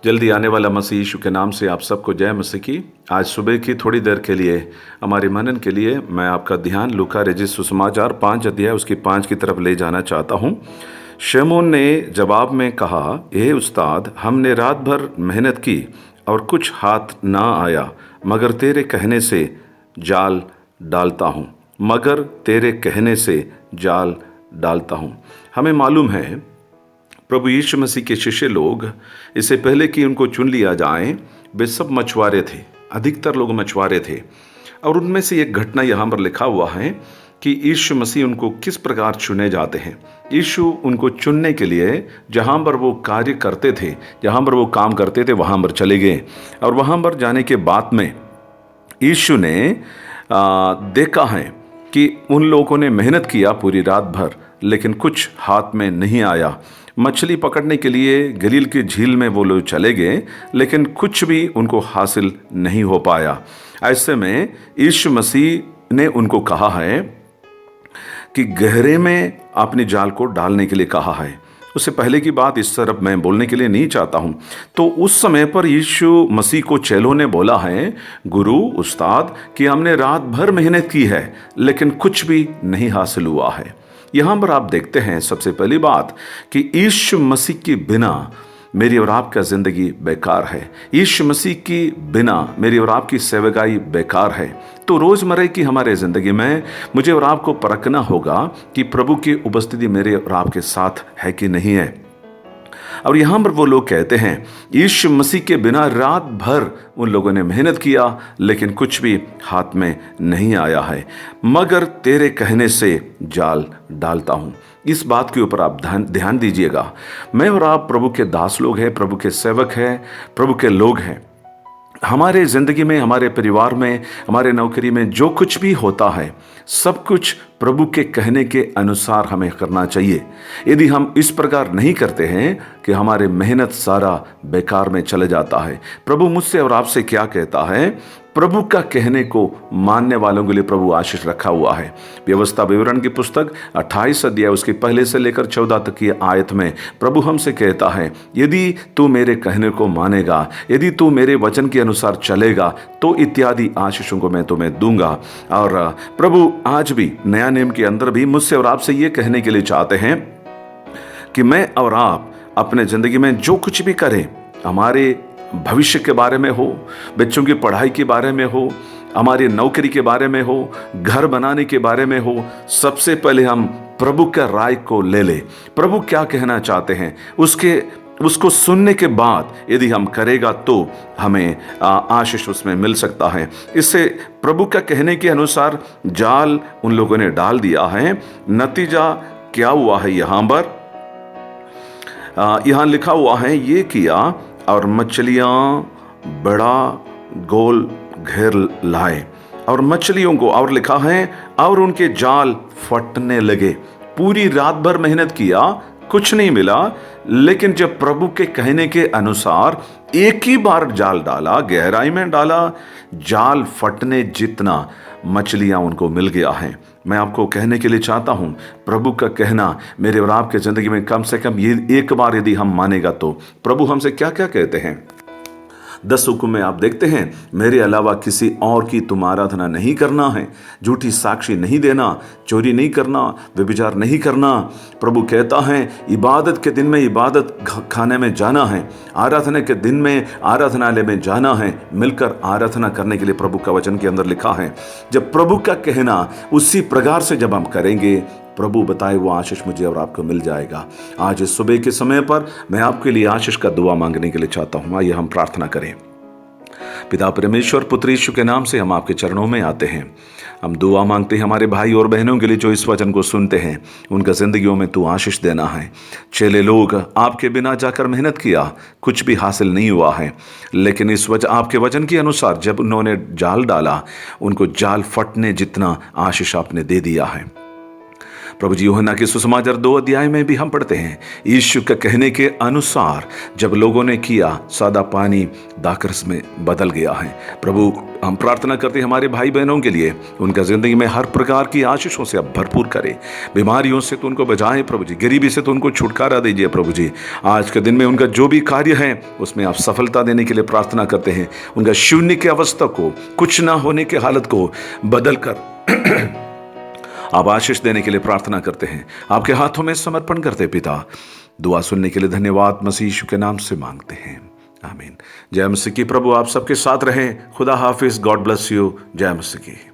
जल्दी आने वाला मसीह यीशु के नाम से आप सबको जय मसीह की। आज सुबह की थोड़ी देर के लिए हमारे मनन के लिए मैं आपका ध्यान लूका रचित सुसमाचार 5 अध्याय उसकी 5 की तरफ ले जाना चाहता हूँ। शमौन ने जवाब में कहा, हे उस्ताद, हमने रात भर मेहनत की और कुछ हाथ ना आया, मगर तेरे कहने से जाल डालता हूँ। हमें मालूम है प्रभु यीशु मसीह के शिष्य लोग इससे पहले कि उनको चुन लिया जाए, वे सब मछुआरे थे, अधिकतर लोग मछुआरे थे। और उनमें से एक घटना यहाँ पर लिखा हुआ है कि यीशु मसीह उनको किस प्रकार चुने जाते हैं। यीशु उनको चुनने के लिए जहाँ पर वो कार्य करते थे, जहाँ पर वो काम करते थे, वहाँ पर चले गए। और वहाँ पर जाने के बाद में यीशु ने देखा है कि उन लोगों ने मेहनत किया पूरी रात भर, लेकिन कुछ हाथ में नहीं आया। मछली पकड़ने के लिए गलील की झील में वो लोग चले गए, लेकिन कुछ भी उनको हासिल नहीं हो पाया। ऐसे में यीशु मसीह ने उनको कहा है कि गहरे में अपने जाल को डालने के लिए कहा है। उससे पहले की बात इस तरफ मैं बोलने के लिए नहीं चाहता हूँ। तो उस समय पर यीशु मसीह को चेलों ने बोला है, गुरु, उस्ताद, कि हमने रात भर मेहनत की है, लेकिन कुछ भी नहीं हासिल हुआ है। यहाँ पर आप देखते हैं सबसे पहली बात कि यीशु मसीह के बिना मेरी और आपका ज़िंदगी बेकार है। यीशु मसीह की बिना मेरी और आपकी सेवकाई बेकार है। तो रोज़मर्रा की हमारे ज़िंदगी में मुझे और आपको परखना होगा कि प्रभु की उपस्थिति मेरे और आपके साथ है कि नहीं है। और यहाँ पर वो लोग कहते हैं यीशु मसीह के बिना रात भर उन लोगों ने मेहनत किया, लेकिन कुछ भी हाथ में नहीं आया है, मगर तेरे कहने से जाल डालता हूँ। इस बात के ऊपर आप ध्यान दीजिएगा। मैं और आप प्रभु के दास लोग हैं, प्रभु के सेवक हैं, प्रभु के लोग हैं। हमारे ज़िंदगी में, हमारे परिवार में, हमारे नौकरी में जो कुछ भी होता है, सब कुछ प्रभु के कहने के अनुसार हमें करना चाहिए। यदि हम इस प्रकार नहीं करते हैं कि हमारे मेहनत सारा बेकार में चले जाता है। प्रभु मुझसे और आपसे क्या कहता है? प्रभु का कहने को मानने वालों के लिए प्रभु आशीष रखा हुआ है। व्यवस्था विवरण की पुस्तक 28 अध्याय उसके पहले से लेकर 14 तक की आयत में प्रभु हमसे कहता है, यदि तू मेरे कहने को मानेगा, यदि तू मेरे वचन के अनुसार चलेगा, तो इत्यादि आशीषों को मैं तुम्हें दूंगा। और प्रभु आज भी नया नियम के अंदर भी मुझसे और आपसे ये कहने के लिए चाहते हैं कि मैं और आप अपने जिंदगी में जो कुछ भी करें, हमारे भविष्य के बारे में हो, बच्चों की पढ़ाई के बारे में हो, हमारी नौकरी के बारे में हो, घर बनाने के बारे में हो, सबसे पहले हम प्रभु का राय को ले ले। प्रभु क्या कहना चाहते हैं उसको सुनने के बाद यदि हम करेगा तो हमें आशीष उसमें मिल सकता है। इससे प्रभु का कहने के अनुसार जाल उन लोगों ने डाल दिया है। नतीजा क्या हुआ है? यहाँ लिखा हुआ है, ये किया और मछलियां बड़ा गोल घेर लाए और मछलियों को, और लिखा है, और उनके जाल फटने लगे। पूरी रात भर मेहनत किया, कुछ नहीं मिला, लेकिन जब प्रभु के कहने के अनुसार एक ही बार जाल डाला, गहराई में डाला, जाल फटने जितना मछलियां उनको मिल गया है। मैं आपको कहने के लिए चाहता हूं, प्रभु का कहना मेरे और आपके जिंदगी में कम से कम ये एक बार यदि हम मानेगा तो प्रभु हमसे क्या क्या कहते हैं। 10 हुक्म में आप देखते हैं, मेरे अलावा किसी और की तुम आराधना नहीं करना है, झूठी साक्षी नहीं देना, चोरी नहीं करना, व्यभिचार नहीं करना। प्रभु कहता है इबादत के दिन में इबादत खाने में जाना है, आराधना के दिन में आराधनालय में जाना है, मिलकर आराधना करने के लिए प्रभु का वचन के अंदर लिखा है। जब प्रभु का कहना उसी प्रकार से जब हम करेंगे, प्रभु बताए वो आशीष मुझे और आपको मिल जाएगा। आज इस सुबह के समय पर मैं आपके लिए आशीष का दुआ मांगने के लिए चाहता हूं। आइए हम प्रार्थना करें। पिता परमेश्वर, पुत्र यीशु के नाम से हम आपके चरणों में आते हैं। हम दुआ मांगते हैं हमारे भाई और बहनों के लिए जो इस वचन को सुनते हैं, उनका जिंदगियों में तू आशीष देना है। चेले लोग आपके बिना जाकर मेहनत किया, कुछ भी हासिल नहीं हुआ है, लेकिन आपके वचन के अनुसार जब उन्होंने जाल डाला, उनको जाल फटने जितना आशीष आपने दे दिया है। प्रभु जी, यूहन्ना के सुसमाचार 2 अध्याय में भी हम पढ़ते हैं, यीशु के कहने के अनुसार जब लोगों ने किया, सादा पानी दाखरस में बदल गया है। प्रभु, हम प्रार्थना करते हैं हमारे भाई बहनों के लिए, उनका जिंदगी में हर प्रकार की आशीषों से आप भरपूर करें। बीमारियों से तो उनको बचाएं प्रभु जी, गरीबी से तो उनको छुटकारा दीजिए प्रभु जी। आज के दिन में उनका जो भी कार्य है उसमें आप सफलता देने के लिए प्रार्थना करते हैं। उनका शून्य की अवस्था को, कुछ ना होने की हालत को बदल कर आप आशीष देने के लिए प्रार्थना करते हैं। आपके हाथों में समर्पण करते पिता, दुआ सुनने के लिए धन्यवाद मसीह यीशु के नाम से मांगते हैं, आमीन। जय मसीह की। प्रभु आप सबके साथ रहें। खुदा हाफिज। God bless you. जय मसीह की।